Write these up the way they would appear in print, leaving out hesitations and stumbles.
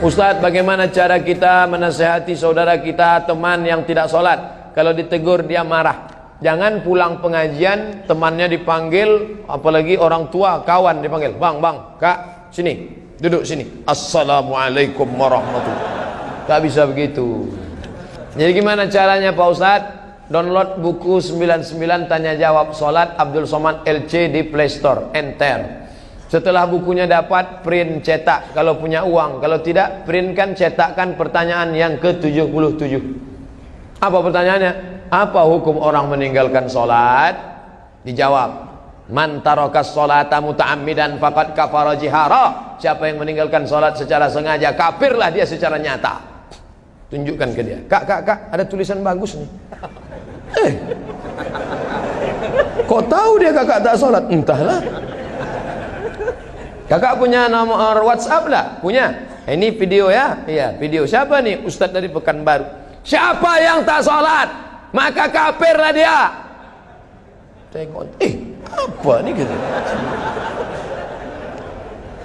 Ustadz, bagaimana cara kita menasehati saudara kita, teman yang tidak sholat? Kalau ditegur dia marah. Jangan pulang pengajian temannya dipanggil, apalagi orang tua, kawan dipanggil, bang, kak, sini, duduk sini, assalamualaikum warahmatullahi wabarakatuh. Tak bisa begitu. Jadi gimana caranya Pak Ustadz? Download buku 99 tanya jawab sholat Abdul Somad LC di Play Store, enter. Setelah bukunya dapat, print, cetak kalau punya uang. Kalau tidak, printkan, cetakkan pertanyaan yang ke-77. Apa pertanyaannya? Apa hukum orang meninggalkan sholat? Dijawab, man tarakas sholata muta'ammidan faqad kafara jihara. Siapa yang meninggalkan sholat secara sengaja, kafirlah dia secara nyata. Tunjukkan ke dia. Kak, ada tulisan bagus nih. Kok tahu dia kakak tak sholat? Entahlah. Kakak punya nomor WhatsApp lah? Punya? Ini video ya? Iya, video. Siapa nih? Ustadz dari Pekanbaru. Siapa yang tak sholat, maka kafirlah dia. Tengok, apa nih gitu?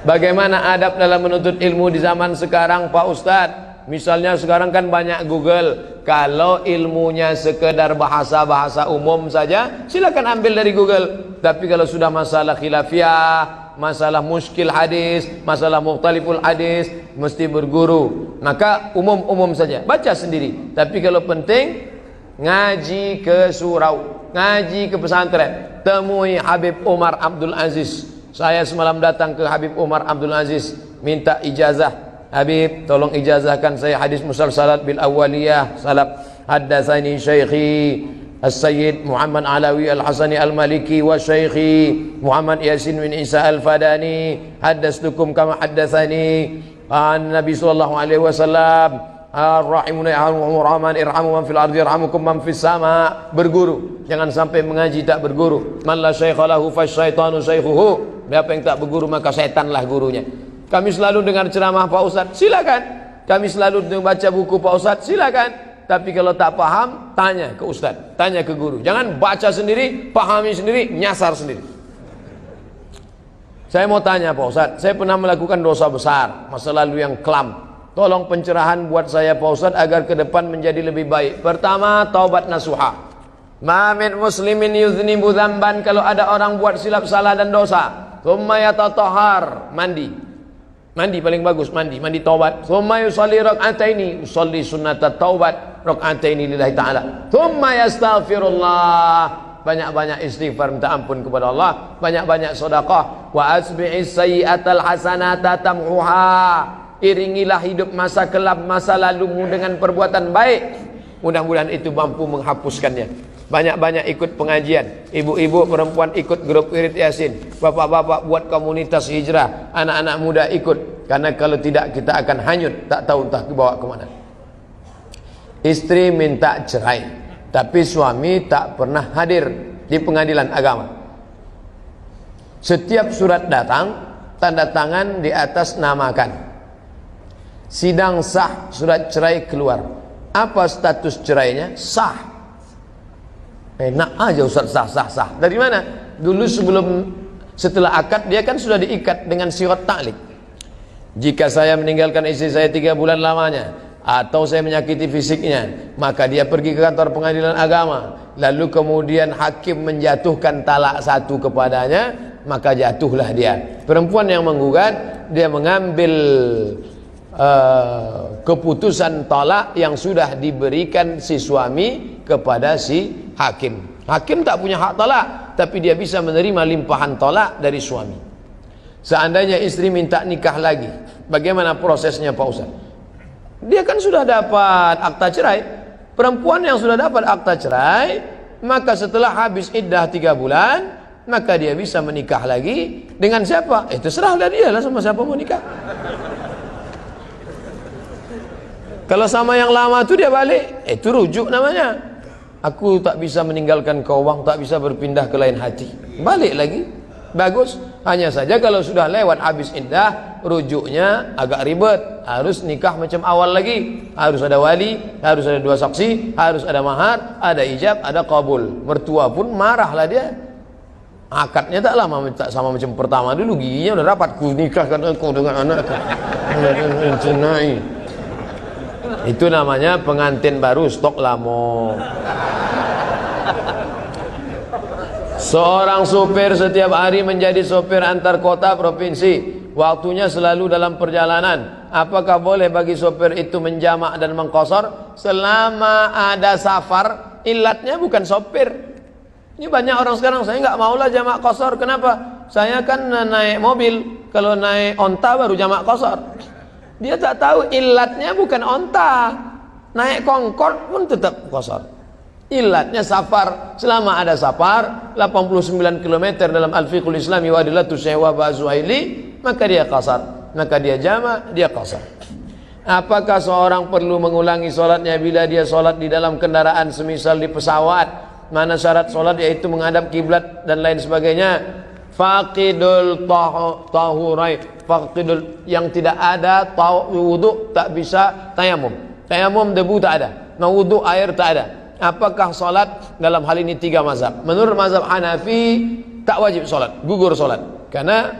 Bagaimana adab dalam menuntut ilmu di zaman sekarang Pak Ustadz? Misalnya sekarang kan banyak Google. Kalau ilmunya sekedar bahasa-bahasa umum saja, silakan ambil dari Google. Tapi kalau sudah masalah khilafiyah, masalah muskil hadis, masalah mukhtaliful hadis, mesti berguru. Maka umum-umum saja, baca sendiri. Tapi kalau penting, ngaji ke surau, ngaji ke pesantren, temui Habib Umar Abdul Aziz. Saya semalam datang ke Habib Umar Abdul Aziz, minta ijazah. Habib, tolong ijazahkan saya hadis musalsalat bil awaliyah salaf. Haddatsani syaikhi As-Sayyid Muhammad Alawi Al-Hasani Al-Maliki wa Syaikhi Muhammad Yasin bin Isa Al-Fadani. Haddastukum kama haddatsani an Nabi sallallahu alaihi wasallam. Ar-Rahimuna yarhamur rahman irhamu man fil ardi yarhamukum man fis sama. Berguru, jangan sampai mengaji tak berguru. Man la syaikha lahu fasyaitanu syaikhuhu. Siapa yang tak berguru maka setanlah gurunya. Kami selalu dengar ceramah Pak Ustadz, silakan. Kami selalu baca buku Pak Ustadz, silakan. Tapi kalau tak paham, tanya ke Ustadz, tanya ke guru. Jangan baca sendiri, pahami sendiri, nyasar sendiri. Saya mau tanya Pak Ustadz, saya pernah melakukan dosa besar, masa lalu yang kelam. Tolong pencerahan buat saya Pak Ustadz agar ke depan menjadi lebih baik. Pertama, taubat nasuha. Ma min muslimin yuznibu dzamban, kalau ada orang buat silap salah dan dosa, tsumma yatatahhar, mandi. Mandi paling bagus, mandi taubat. Tsumma yusalli rak'ataini, usalli sunnatat taubat rak'ataini lillahi ta'ala. Tsumma yastaghfirullah, banyak-banyak istighfar minta ampun kepada Allah, banyak-banyak sedekah. Wa asbi'is sayyi'atal hasanata tamhuha, iringilah hidup masa kelam masa lalumu dengan perbuatan baik. Mudah-mudahan itu mampu menghapuskannya. Banyak-banyak ikut pengajian, ibu-ibu perempuan ikut grup wirid yasin, bapak-bapak buat komunitas hijrah, anak-anak muda ikut. Karena kalau tidak kita akan hanyut, tak tahu entah dibawa kemana. Istri minta cerai, tapi suami tak pernah hadir di pengadilan agama. Setiap surat datang, tanda tangan di atas namakan. Sidang sah, surat cerai keluar. Apa status cerainya? Sah. Enak aja Ustaz, sah. Dari mana? Dulu setelah akad dia kan sudah diikat dengan sirat ta'liq. Jika saya meninggalkan istri saya 3 bulan lamanya, atau saya menyakiti fisiknya, maka dia pergi ke kantor pengadilan agama, lalu kemudian hakim menjatuhkan talak 1 kepadanya, maka jatuhlah dia. Perempuan yang menggugat, dia mengambil keputusan talak yang sudah diberikan si suami kepada si hakim. Hakim tak punya hak talak, tapi dia bisa menerima limpahan talak dari suami. Seandainya istri minta nikah lagi, bagaimana prosesnya Pak Ustaz? Dia kan sudah dapat akta cerai. Perempuan yang sudah dapat akta cerai, maka setelah habis iddah 3 bulan, maka dia bisa menikah lagi dengan siapa? Terserahlah dia lah, sama siapa mau nikah. Kalau sama yang lama itu dia balik, itu rujuk namanya. Aku tak bisa meninggalkan kau Bang, tak bisa berpindah ke lain hati. Balik lagi, bagus. Hanya saja kalau sudah lewat habis iddah, rujuknya agak ribet. Harus nikah macam awal lagi. Harus ada wali, harus ada 2 saksi, harus ada mahar, ada ijab, ada qabul. Mertua pun marahlah dia. Akadnya tak lama, tak sama macam pertama dulu, giginya udah rapat. Ku nikahkan engkau dengan anakku. Itu namanya pengantin baru stok lamo. Seorang supir setiap hari menjadi sopir antar kota provinsi. Waktunya selalu dalam perjalanan. Apakah boleh bagi sopir itu menjamak dan mengqasar? Selama ada safar, ilatnya bukan sopir. Ini banyak orang sekarang, saya nggak maulah jamak qasar. Kenapa? Saya kan naik mobil, kalau naik onta baru jamak qasar. Dia tak tahu ilatnya bukan onta. Naik Concorde pun tetap qasar. Ilatnya safar. Selama ada safar 89 km dalam Al-Fiqhul Islami wa Adillatu Syahwa Ba'zuhaili, maka dia qasar. Maka dia jamak, dia qasar. Apakah seorang perlu mengulangi solatnya bila dia solat di dalam kendaraan, semisal di pesawat? Mana syarat solat, yaitu menghadap kiblat dan lain sebagainya. Faqidul tahurai, faqidul, yang tidak ada wudu tak bisa tayamum. Tayamum debu tak ada, mau wudu air tak ada. Apakah solat? Dalam hal ini 3 mazhab. Menurut mazhab Hanafi tak wajib solat, gugur solat, karena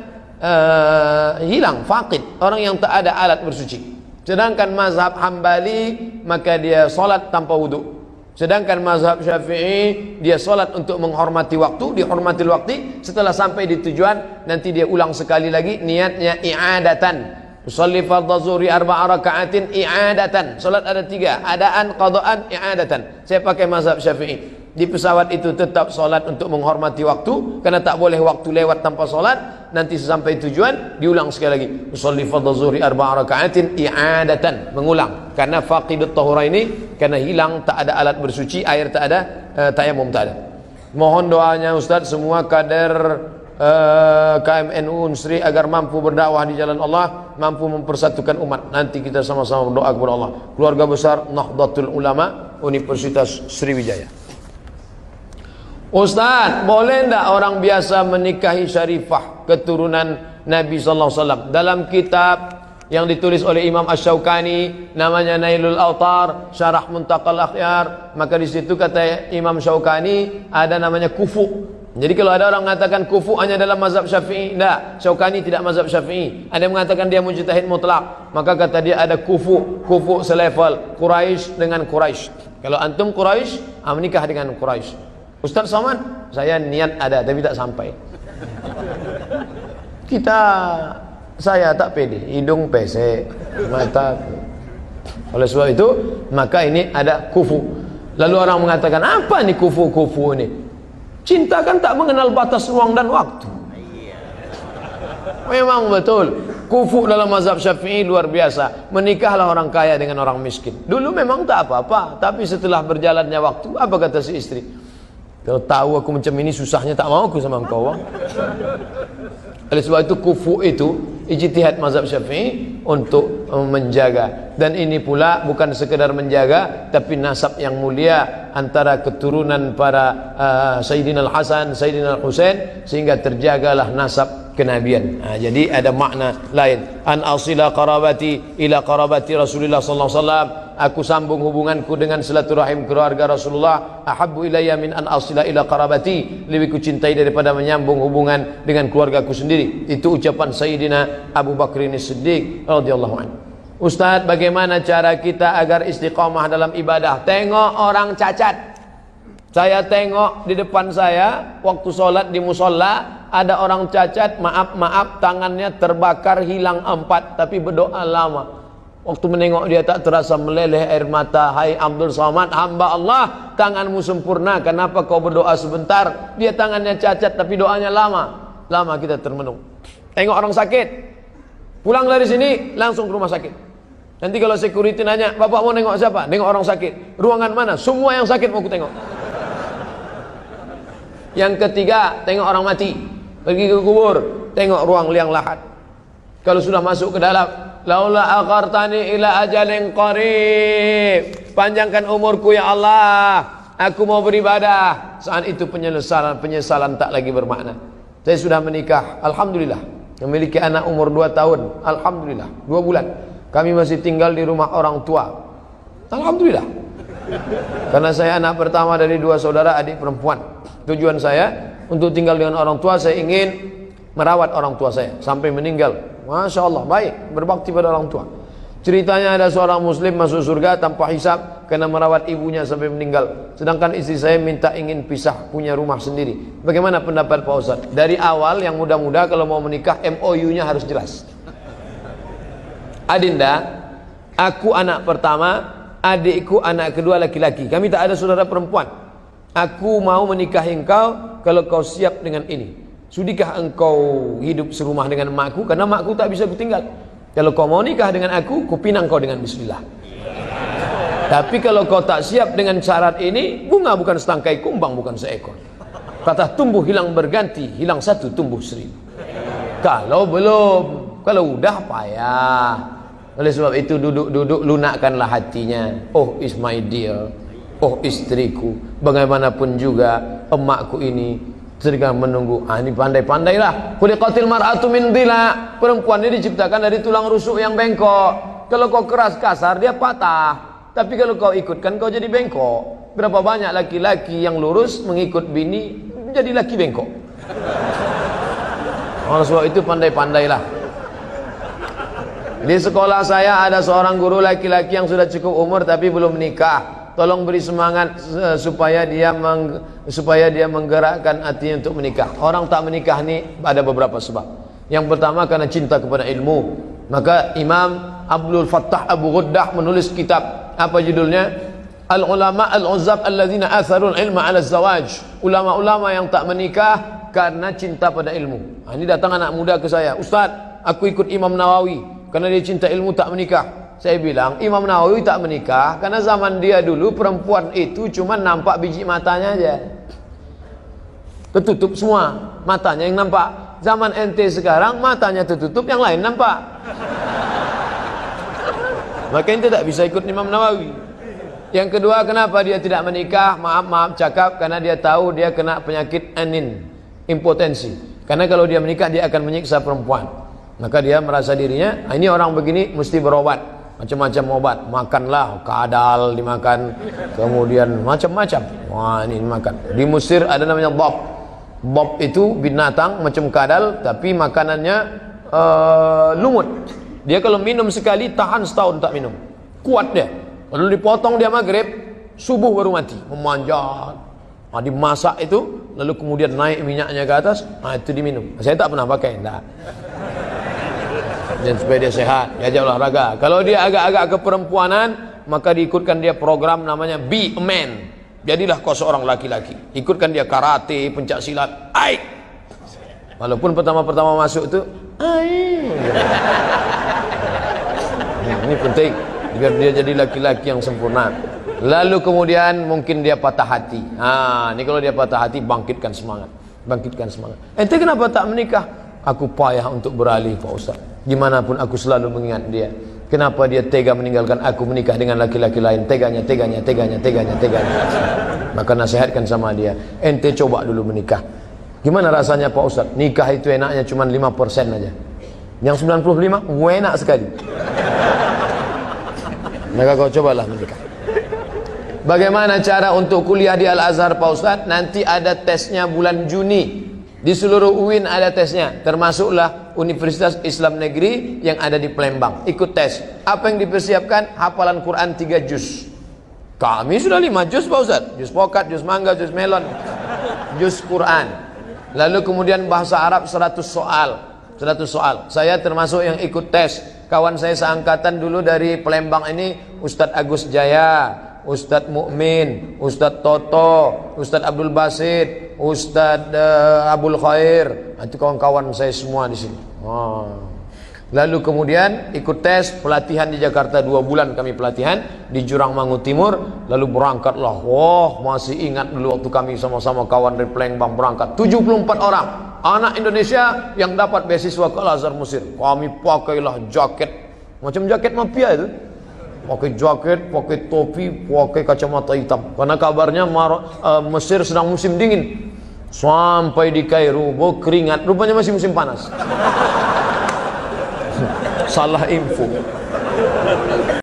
hilang faqid, orang yang tak ada alat bersuci. Sedangkan mazhab Hambali maka dia solat tanpa wudu. Sedangkan mazhab Syafi'i dia solat untuk menghormati waktu, dihormati waktu. Setelah sampai di tujuan nanti dia ulang sekali lagi, niatnya i'adatan. Usolli fardhu zuhri 4 raka'atin i'adatan. Solat ada 3, adaan, qadaan, i'adatan. Saya pakai mazhab Syafi'i. Di pesawat itu tetap solat untuk menghormati waktu, karena tak boleh waktu lewat tanpa solat. Nanti sampai tujuan diulang sekali lagi. Usolli fardhu zuhri 4 raka'atin i'adatan, mengulang. Karena faqidut tahura ini, karena hilang, tak ada alat bersuci, air tak ada, tayamum tak ada. Mohon doanya Ustaz semua kader KMNU Unsri agar mampu berdakwah di jalan Allah, mampu mempersatukan umat. Nanti kita sama-sama berdoa kepada Allah. Keluarga besar Nahdlatul Ulama Universitas Sriwijaya. Ustaz, boleh enggak orang biasa menikahi syarifah keturunan Nabi sallallahu alaihi wasallam? Dalam kitab yang ditulis oleh Imam Asy-Syaukani namanya Nailul Autar Syarah Muntaqal Akhyar, maka di situ kata Imam Syaukani ada namanya kufu. Jadi kalau ada orang mengatakan kufu hanya dalam mazhab Syafi'i, enggak, Syaukani tidak mazhab Syafi'i. Ada yang mengatakan dia mujtahid mutlak, maka kata dia ada kufu, kufu selevel Quraisy dengan Quraisy. Kalau antum Quraisy, menikah dengan Quraisy. Ustaz Somad, saya niat ada tapi tak sampai. Saya tak pede, hidung pesek, mata. Oleh sebab itu, maka ini ada kufu. Lalu orang mengatakan, apa nih kufu-kufu ini? Cinta kan tak mengenal batas ruang dan waktu. Memang betul. Kufu dalam mazhab Syafi'i luar biasa. Menikahlah orang kaya dengan orang miskin. Dulu memang tak apa-apa, tapi setelah berjalannya waktu, apa kata si istri? Kalau tahu aku macam ini susahnya, tak mau aku sama engkau. Oleh sebab itu kufu itu ijtihad mazhab Syafi'i untuk menjaga. Dan ini pula bukan sekedar menjaga, tapi nasab yang mulia antara keturunan para Sayyidina Al-Hasan, Sayyidina Al-Husain, sehingga terjagalah nasab kenabian. Jadi ada makna lain. An asila qarabati ila qarabati Rasulullah sallallahu alaihi wasallam. Aku sambung hubunganku dengan silaturahim keluarga Rasulullah. Ahabbu ilayya min an asila ila qarabati. Lebih ku cintai daripada menyambung hubungan dengan keluargaku sendiri. Itu ucapan Sayyidina Abu Bakrin As-Siddiq radhiyallahu anhu. Ustaz, bagaimana cara kita agar istiqamah dalam ibadah? Tengok orang cacat. Saya tengok di depan saya waktu sholat di musola, ada orang cacat, maaf tangannya terbakar hilang 4, tapi berdoa lama. Waktu menengok dia tak terasa meleleh air mata. Hai Abdul Somad, hamba Allah, tanganmu sempurna, kenapa kau berdoa sebentar? Dia tangannya cacat tapi doanya lama. Lama kita termenung. Tengok orang sakit, pulang dari sini langsung ke rumah sakit. Nanti kalau security nanya, bapak mau nengok siapa? Nengok orang sakit. Ruangan mana? Semua yang sakit mau ku tengok. Yang ketiga, tengok orang mati. Pergi ke kubur, tengok ruang liang lahat. Kalau sudah masuk ke dalam, laula akhartani ila ajalin qarib, panjangkan umurku ya Allah, aku mau beribadah. Saat itu penyesalan tak lagi bermakna. Saya sudah menikah, alhamdulillah, memiliki anak umur 2 tahun, alhamdulillah, 2 bulan. Kami masih tinggal di rumah orang tua, alhamdulillah. Karena saya anak pertama dari 2 saudara adik perempuan. Tujuan saya untuk tinggal dengan orang tua. Saya ingin merawat orang tua saya sampai meninggal. Masya Allah, baik, berbakti pada orang tua. Ceritanya ada seorang muslim masuk surga tanpa hisab karena merawat ibunya sampai meninggal. Sedangkan istri saya ingin pisah, punya rumah sendiri. Bagaimana pendapat Pak Ustaz? Dari awal yang muda-muda kalau mau menikah MOU-nya harus jelas. Adinda, aku anak pertama, adikku anak kedua laki-laki. Kami tak ada saudara perempuan. Aku mau menikahi engkau kalau kau siap dengan ini. Sudikah engkau hidup serumah dengan emakku? Karena emakku tak bisa kutinggal. Kalau kau mau nikah dengan aku, kupinang kau dengan bismillah. Tapi kalau kau tak siap dengan syarat ini, bunga bukan setangkai, kumbang bukan seekor. Kata tumbuh hilang berganti, hilang satu tumbuh seribu. Kalau belum, kalau udah payah. Oleh sebab itu duduk-duduk lunakkanlah hatinya. Oh is my dear, oh istriku. Bagaimanapun juga emakku ini sedang menunggu. Ini pandai-pandailah. Khuliqatil mar'atu min dhila. Perempuan ini diciptakan dari tulang rusuk yang bengkok. Kalau kau keras kasar dia patah. Tapi kalau kau ikutkan kau jadi bengkok. Berapa banyak laki-laki yang lurus mengikut bini menjadi laki bengkok. Oleh sebab itu pandai-pandailah. Di sekolah saya ada seorang guru laki-laki yang sudah cukup umur tapi belum menikah. Tolong beri semangat supaya dia menggerakkan hatinya untuk menikah. Orang tak menikah ni ada beberapa sebab. Yang pertama karena cinta kepada ilmu. Maka Imam Abdul Fattah Abu Ghuddah menulis kitab, apa judulnya? Al-ulama al-uzzab alladzina atharul ilma 'ala zawaj. Ulama-ulama yang tak menikah karena cinta pada ilmu. Ini datang anak muda ke saya, "Ustaz, aku ikut Imam Nawawi karena dia cinta ilmu tak menikah." Saya bilang, Imam Nawawi tak menikah karena zaman dia dulu perempuan itu cuma nampak biji matanya aja. Tertutup semua, matanya yang nampak. Zaman ente sekarang matanya tertutup, yang lain nampak. Maka ente tak bisa ikut Imam Nawawi. Yang kedua, kenapa dia tidak menikah? Maaf cakap, karena dia tahu dia kena penyakit anin, impotensi. Karena kalau dia menikah dia akan menyiksa perempuan. Maka dia merasa dirinya, ini orang begini mesti berobat. Macam-macam obat, makanlah kadal dimakan, kemudian macam-macam. Wah, ini makan. Di Mesir ada namanya bob. Bob itu binatang macam kadal, tapi makanannya lumut. Dia kalau minum sekali tahan setahun tak minum. Kuat dia. Lalu dipotong dia maghrib, subuh baru mati, memanjat. Dimasak itu, lalu kemudian naik minyaknya ke atas, itu diminum. Saya tak pernah pakai, enggak. Dan supaya dia sehat, diajak olahraga. Kalau dia agak-agak keperempuanan, maka diikutkan dia program namanya Be a Man. Jadilah kau seorang laki-laki. Ikutkan dia karate, pencak silat. Ai. Walaupun pertama-pertama masuk itu, ai. Ini penting biar dia jadi laki-laki yang sempurna. Lalu kemudian mungkin dia patah hati. Ini kalau dia patah hati, bangkitkan semangat. Bangkitkan semangat. Ente kenapa tak menikah? Aku payah untuk beralih, Pak Ustaz. Gimanapun aku selalu mengingat dia. Kenapa dia tega meninggalkan aku menikah dengan laki-laki lain? Teganya. Maka nasihatkan sama dia, ente coba dulu menikah. Gimana rasanya Pak Ustaz? Nikah itu enaknya cuma 5% aja. Yang 95 enak sekali. Maka kau cobalah menikah. Bagaimana cara untuk kuliah di Al-Azhar Pak Ustaz? Nanti ada tesnya bulan Juni. Di seluruh UIN ada tesnya, termasuklah Universitas Islam Negeri yang ada di Palembang. Ikut tes. Apa yang dipersiapkan? Hafalan Quran 3 juz. Kami sudah 5 juz Pak Ustaz. Juz pokat, juz mangga, juz melon, juz Quran. Lalu kemudian bahasa Arab 100 soal. 100 soal. Saya termasuk yang ikut tes. Kawan saya seangkatan dulu dari Palembang ini, Ustadz Agus Jaya, Ustadz Mukmin, Ustadz Toto, Ustadz Abdul Basit, Ustadz Abdul Khair. Itu kawan-kawan saya semua di sini. Lalu kemudian ikut tes, pelatihan di Jakarta 2 bulan kami pelatihan di Jurangmangu Timur. Lalu berangkatlah. Masih ingat dulu waktu kami sama-sama kawan dari Palembang berangkat. 74 orang anak Indonesia yang dapat beasiswa ke Al-Azhar Mesir. Kami pakailah jaket, macam jaket mafia itu. Pakai jaket, pakai topi, pakai kacamata hitam. Karena kabarnya Mesir sedang musim dingin. Sampai di Kairo, keringat. Rupanya masih musim panas. Salah info.